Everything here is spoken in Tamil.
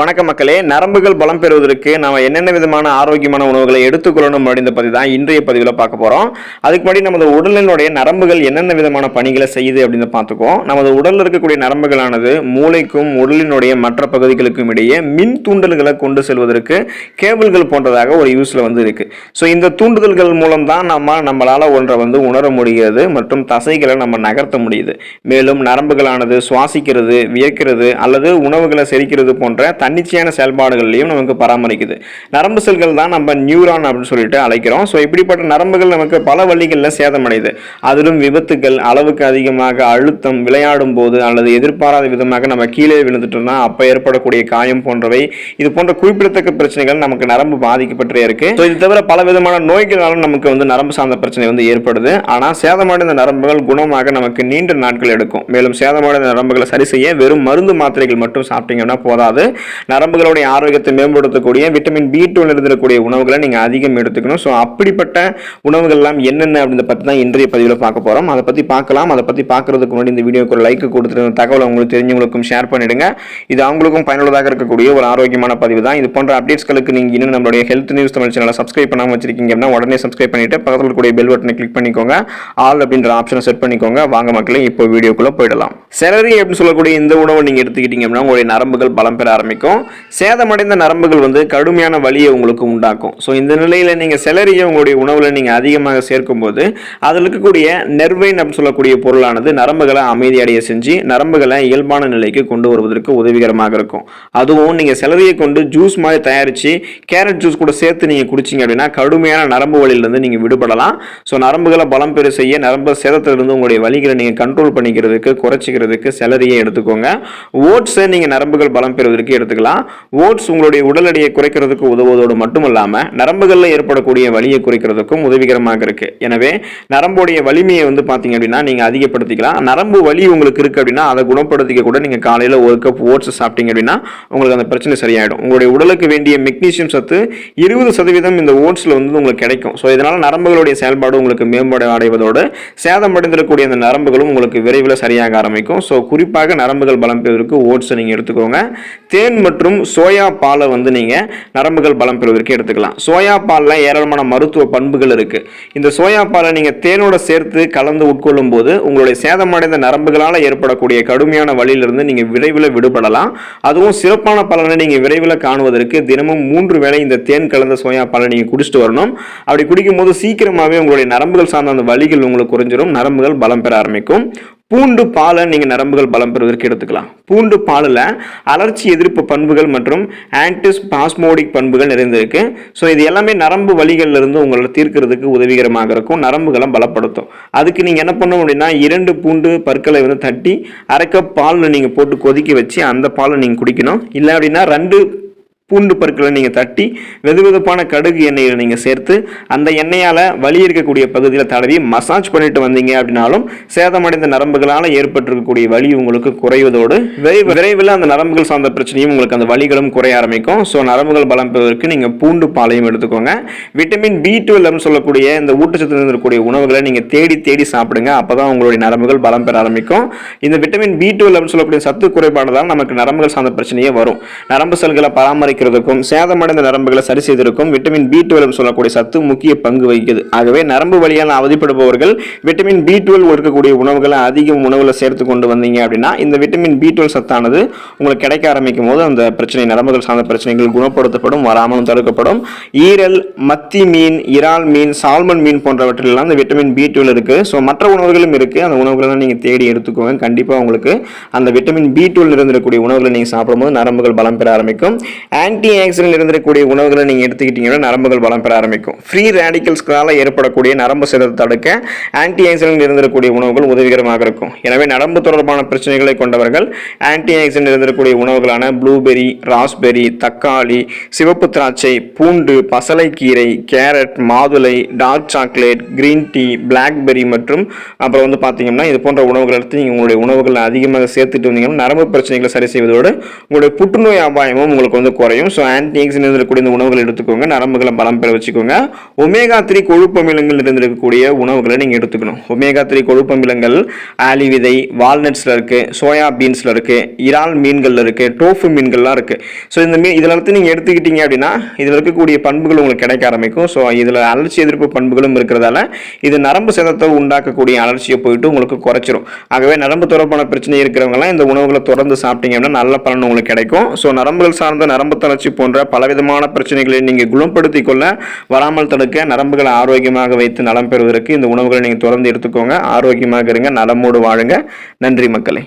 வணக்க மக்களே, நரம்புகள் பலம் பெறுவதற்கு நாம என்னென்ன விதமான ஆரோக்கியமான உணவுகளை எடுத்துக்கொள்ளணும் அப்படின்ற பத்தி தான் இன்றைய பதிவில் பார்க்க போறோம். அதுக்கு முன்னாடி நமது உடலினுடைய நரம்புகள் என்னென்ன விதமான பணிகளை செய்யுது அப்படின்னு பார்த்துக்குவோம். நமது உடலில் இருக்கக்கூடிய நரம்புகளானது மூளைக்கும் உடலினுடைய மற்ற பகுதிகளுக்கும் இடையே மின் தூண்டல்களை கொண்டு செல்வதற்கு கேபிள்கள் போன்றதாக ஒரு யூஸ்ல இருக்கு. ஸோ இந்த தூண்டுதல்கள் மூலம் தான் நம்மளால ஒன்றை உணர முடிகிறது மற்றும் தசைகளை நம்ம நகர்த்த முடியுது. மேலும் நரம்புகளானது சுவாசிக்கிறது, வியர்க்கிறது அல்லது உணவுகளை செரிக்கிறது போன்ற தன்னிச்சையான செயல்பாடுகளையும் நமக்கு பராமரிக்குது. நரம்பு செல்கள் தான் நம்ம நியூரான் அப்படின்னு சொல்லிட்டு அழைக்கிறோம். ஸோ இப்படிப்பட்ட நரம்புகள் நமக்கு பல வழிகளில் சேதமடையுது. அதிலும் விபத்துகள், அளவுக்கு அதிகமாக அழுத்தம், விளையாடும் போது அல்லது எதிர்பாராத விதமாக நம்ம கீழே விழுந்துட்டோம்னா அப்போ ஏற்படக்கூடிய காயம் போன்றவை, இது போன்ற குறிப்பிடத்தக்க பிரச்சனைகள் நமக்கு நரம்பு பாதிக்கப்பட்டே இருக்கு. ஸோ இது தவிர பல விதமான நோய்களாலும் நமக்கு நரம்பு சார்ந்த பிரச்சனை ஏற்படுது. ஆனால் சேதமடைந்த நரம்புகள் குணமாக நமக்கு நீண்ட நாட்கள் எடுக்கும். மேலும் சேதமடைந்த நரம்புகளை சரி செய்ய வெறும் மருந்து மாத்திரைகள் மட்டும் சாப்பிட்டீங்கன்னா போதாது. நரம்புகளுடைய ஆரோக்கியத்தை மேம்படுத்தக்கூடிய விட்டமின் B12 இருக்கக்கூடிய உணவுகளை நீங்க அதிகம் எடுத்துக்கணும். ஸோ அப்படிப்பட்ட உணவுகள் எல்லாம் என்னென்ன அப்படின்றத பத்தி தான் இன்றைய பதிவில் பார்க்க போறோம். அதை பத்தி பார்க்கலாம். அதை பத்தி பார்க்கறதுக்கு முன்னாடி இந்த வீடியோக்கு ஒரு லைக் கொடுத்துட்டு தகவல் உங்களுக்கு தெரிஞ்சவங்களுக்கும் ஷேர் பண்ணிடுங்க. இது அவங்களுக்கும் பயனுள்ளதாக இருக்கக்கூடிய ஒரு ஆரோக்கியமான பதிவு தான். இது போன்ற அப்டேட்ஸ்களுக்கு நீங்க இன்னும் நம்மளுடைய ஹெல்த் நியூஸ் தமிழ் சேனலை சப்ஸ்கிரைப் பண்ணாம வச்சிருக்கீங்க அப்படின்னா உடனே சப்ஸ்கிரைப் பண்ணிட்டு பக்கத்தில் இருக்கக்கூடிய பெல் பட்டனை கிளிக் பண்ணிக்கோங்க. ஆல் அப்படின்ற ஆப்ஷனை செட் பண்ணிக்கோங்க. வாங்க மக்களே, இப்போ வீடியோக்குள்ள போயிடலாம். செலரி அப்படின்னு சொல்லக்கூடிய இந்த உணவை நீங்க எடுத்துக்கிட்டீங்க அப்படின்னா உங்களுடைய நரம்புகள் பலம் பெற ஆரம்பிக்கும். சேதமடைந்த நரம்புகள் கடுமையான வலியை உங்களுக்கு உண்டாக்கும். ஸோ இந்த நிலையில நீங்க செலரியை உங்களுடைய உணவுல நீங்க அதிகமாக சேர்க்கும் போது அதில் இருக்கக்கூடிய நெர்வைன் அப்படின்னு சொல்லக்கூடிய பொருளானது நரம்புகளை அமைதியடைய செஞ்சு நரம்புகளை இயல்பான நிலைக்கு கொண்டு வருவதற்கு உதவிகரமாக இருக்கும். அதுவும் நீங்க செலரியை கொண்டு ஜூஸ் மாதிரி தயாரிச்சு கேரட் ஜூஸ் கூட சேர்த்து நீங்க குடிச்சீங்க அப்படின்னா கடுமையான நரம்பு வலியிலிருந்து நீங்க விடுபடலாம். ஸோ நரம்புகளை பலம் பெற செய்ய, நரம்பு சேதத்திலிருந்து உங்களுடைய வலிகளை நீங்க கண்ட்ரோல் பண்ணிக்கிறதுக்கு, குறைச்சிக்கிறதுக்கு செலரியை எடுத்துக்கோங்க. ஓட்ஸை நீங்க நரம்புகள் பலம் பெறுவதற்கு எடுத்துக்கலாம். ஓட்ஸ் உங்களுடைய உடல் எடையை குறைக்கிறதுக்கு உதவுவதோடு மட்டுமல்லாம நரம்புகளில் ஏற்படக்கூடிய வலியை குறைக்கிறதுக்கும் உதவிகரமாக இருக்கு. எனவே நரம்புடைய வலிமையை பாத்தீங்க அப்படின்னா நீங்க அதிகப்படுத்திக்கலாம். நரம்பு வலி உங்களுக்கு இருக்கு அப்படின்னா அதை குணப்படுத்திக்க கூட நீங்க காலையில ஒரு கப் ஓட்ஸ் சாப்பிட்டீங்க அப்படின்னா உங்களுக்கு அந்த பிரச்சனை சரியாயிடும். உங்களுடைய உடலுக்கு வேண்டிய மெக்னீசியம் சத்து 20% இந்த ஓட்ஸ்ல உங்களுக்கு கிடைக்கும். ஸோ இதனால நரம்புகளுடைய செயல்பாடு உங்களுக்கு மேம்பாடு அடைவதோடு சேதமடைந்திருக்கக்கூடிய அந்த நரம்புகளும் உங்களுக்கு விரைவில் சரியாக ஆரம்பிக்கும். ஸோ குறிப்பாக நரம்புகள் பலம் பெறுவதற்கு ஓட்ஸ் நீங்க எடுத்துக்கோங்க. தேன் மற்றும் சோயா பாலை நீங்க நரம்புகள் பலம் பெறுவதற்கு எடுத்துக்கலாம். சோயா பால்ல ஏராளமான மருத்துவ பண்புகள் இருக்கு. இந்த சோயா பாலை நீங்க தேனோட சேர்த்து கலந்து உட்கொள்ளும் போது உங்களுடைய சேதமடைந்த நரம்புகளால் ஏற்படக்கூடிய கடுமையான வலியிலிருந்து நீங்க விரைவில் விடுபடலாம். அதுவும் சிறப்பான பலனை நீங்க விரைவில் காணுவதற்கு தினமும் 3 வேளை இந்த தேன் கலந்த சோயா பாலை நீங்க குடிச்சிட்டு வரணும். அப்படி குடிக்கும் போது சீக்கிரமாவே உங்களுடைய நரம்புகள் சார்ந்த அந்த வலிகள் உங்களுக்கு குறைஞ்சிரும். நரம்புகள் பலம் பெற ஆரம்பிக்கும். பூண்டு பாலை நீங்க நரம்புகள் பலம் பெறுவதற்கு எடுத்துக்கலாம். பூண்டு பாலில் அலர்ச்சி எதிர்ப்பு பண்புகள் மற்றும் ஆன்டிஸ்பாஸ்மோடிக் பண்புகள் நிறைந்திருக்கு. ஸோ இது எல்லாமே நரம்பு வலிகள்ல இருந்து உங்களை தீர்க்கிறதுக்கு உதவிகரமாக இருக்கும். நரம்புகளை பலப்படுத்தும். அதுக்கு நீங்க என்ன பண்ணணும் அப்படின்னா 2 பூண்டு பற்களை தட்டி 1/2 கப் பாலில் நீங்க போட்டு கொதிக்க வச்சு அந்த பாலை நீங்க குடிக்கணும். இல்லை அப்படின்னா 2 பூண்டு பற்களை நீங்க தட்டி வெதுவெதுப்பான கடுகு எண்ணெயில் நீங்க சேர்த்து அந்த எண்ணெயால வலி இருக்கக்கூடிய பகுதியில் தடவி மசாஜ் பண்ணிட்டு வந்தீங்க அப்படின்னாலும் சேதமடைந்த நரம்புகளால் ஏற்பட்டிருக்கக்கூடிய வலி உங்களுக்கு குறைவதோடு விரைவில் அந்த நரம்புகள் சார்ந்த பிரச்சனையும் உங்களுக்கு அந்த வலிகளும் குறைய ஆரம்பிக்கும். ஸோ நரம்புகள் பலம் பெறுவதற்கு நீங்க பூண்டு பாலையும் எடுத்துக்கோங்க. விட்டமின் B12 சொல்லக்கூடிய இந்த ஊட்டச்சத்து இருக்கக்கூடிய உணவுகளை நீங்க தேடி தேடி சாப்பிடுங்க. அப்பதான் உங்களுடைய நரம்புகள் பலம் பெற ஆரம்பிக்கும். இந்த விட்டமின் B12 சொல்லக்கூடிய சத்து குறைபாடுதான் நமக்கு நரம்புகள் சார்ந்த பிரச்சனையே வரும். நரம்பு செல்களை பராமரிக்க சேதமடைந்த நரம்புகளை சரி செய்திருக்கும் விட்டமின் B12 சொல்லக்கூடிய சத்து முக்கிய பங்கு வகிக்குது. ஆகவே நரம்பு வலியால் அவதிப்படுபவர்கள் விட்டமின் B12 இருக்கக்கூடிய உணவுகளை அதிகம் உணவுல சேர்த்து கொண்டு வந்தீங்க அப்படின்னா இந்த விட்டமின் B12 சத்தானது உங்களுக்கு கிடைக்க ஆரம்பிக்கும் போது அந்த பிரச்சனை, நரம்புகள் சார்ந்த பிரச்சனைகள் குணப்படுத்தப்படும், வராமலும் தடுக்கப்படும். ஈரல், மத்தி மீன், இறால் மீன், சால்மன் மீன் போன்றவற்றில் அந்த விட்டமின் B12 இருக்கு. ஸோ மற்ற உணவுகளும் இருக்கு. அந்த உணவுகளை நீங்க தேடி எடுத்துக்கோங்க. கண்டிப்பா உங்களுக்கு அந்த விட்டமின் B12 இருந்திருக்கக்கூடிய உணவுகளை நீங்க சாப்பிடும்போது நரம்புகள் பலம் பெற ஆரம்பிக்கும். ஆன்டி ஆக்சிடென்ட் இருந்திருக்கக்கூடிய உணவுகளை நீங்க எடுத்துக்கிட்டீங்கன்னா நரம்புகள் பலம் பெற ஆரம்பிக்கும். ஃப்ரீ ரேடிக்கல்ஸ்களால ஏற்படக்கூடிய நரம்பு சேதத்தை தடுக்க ஆன்டி ஆக்சிடென்ட் இருந்திருக்கக்கூடிய உணவுகள் உதவிகரமாக இருக்கும். எனவே நரம்பு தொடர்பான பிரச்சனைகளை கொண்டவர்கள் ஆன்டி ஆக்சிடென்ட் இருந்திருக்கக்கூடிய உணவுகளான ப்ளூபெரி, ராஸ்பெரி, தக்காளி, சிவப்பு திராட்சை, பூண்டு, பசலைக்கீரை, கேரட், மாதுளை, dark chocolate, green tea, blackberry மற்றும் அப்புறம் பாத்தீங்கன்னா இது போன்ற உணவுகள் எடுத்து நீங்க உங்களுடைய உணவுகளை அதிகமாக சேர்த்துட்டு வந்தீங்கன்னா நரம்பு பிரச்சனைகளை சரி செய்வதோடு உங்களுடைய புற்றுநோய் அபாயமும் உங்களுக்கு குறையும். குறையும். ஸோ ஆன்டி ஆக்சிடென்ட் இருக்கக்கூடிய இந்த உணவுகளை எடுத்துக்கோங்க, நரம்புகளை பலம் பெற வச்சுக்கோங்க. ஒமேகா 3 கொழுப்பு அமிலங்கள் இருந்திருக்கக்கூடிய உணவுகளை நீங்கள் எடுத்துக்கணும். ஒமேகா 3 கொழுப்பு அமிலங்கள் ஆலி விதை, வால்நட்ஸில் இருக்குது, சோயா பீன்ஸில் இருக்குது, இறால் மீன்களில் இருக்குது, டோஃபு மீன்கள்லாம் இருக்குது. ஸோ இந்த இதில் எல்லாத்தையும் நீங்கள் எடுத்துக்கிட்டீங்க அப்படின்னா இதில் இருக்கக்கூடிய பண்புகள் உங்களுக்கு கிடைக்க ஆரம்பிக்கும். ஸோ இதில் அலர்ச்சி எதிர்ப்பு பண்புகளும் இருக்கிறதால இது நரம்பு சேதத்தை உண்டாக்கக்கூடிய அலர்ச்சியை போயிட்டு உங்களுக்கு குறைச்சிரும். ஆகவே நரம்பு தொடர்பான பிரச்சனை இருக்கிறவங்கலாம் இந்த உணவுகளை தொடர்ந்து சாப்பிட்டீங்க அப்படின்னா நல்ல பலன் உங்களுக்கு கிடைக்கும். ஸோ நரம்புகள் சார்ந்த நரம்பு தளர்ச்சி போன்ற பலவிதமான பிரச்சனைகளை நீங்கள் குணப்படுத்திக் கொள்ள, வராமல் தடுக்க, நரம்புகளை ஆரோக்கியமாக வைத்து நலம் பெறுவதற்கு இந்த உணவுகளை நீங்கள் தொடர்ந்து எடுத்துக்கோங்க. ஆரோக்கியமாக இருங்க, நலமோடு வாழுங்க. நன்றி மக்களே.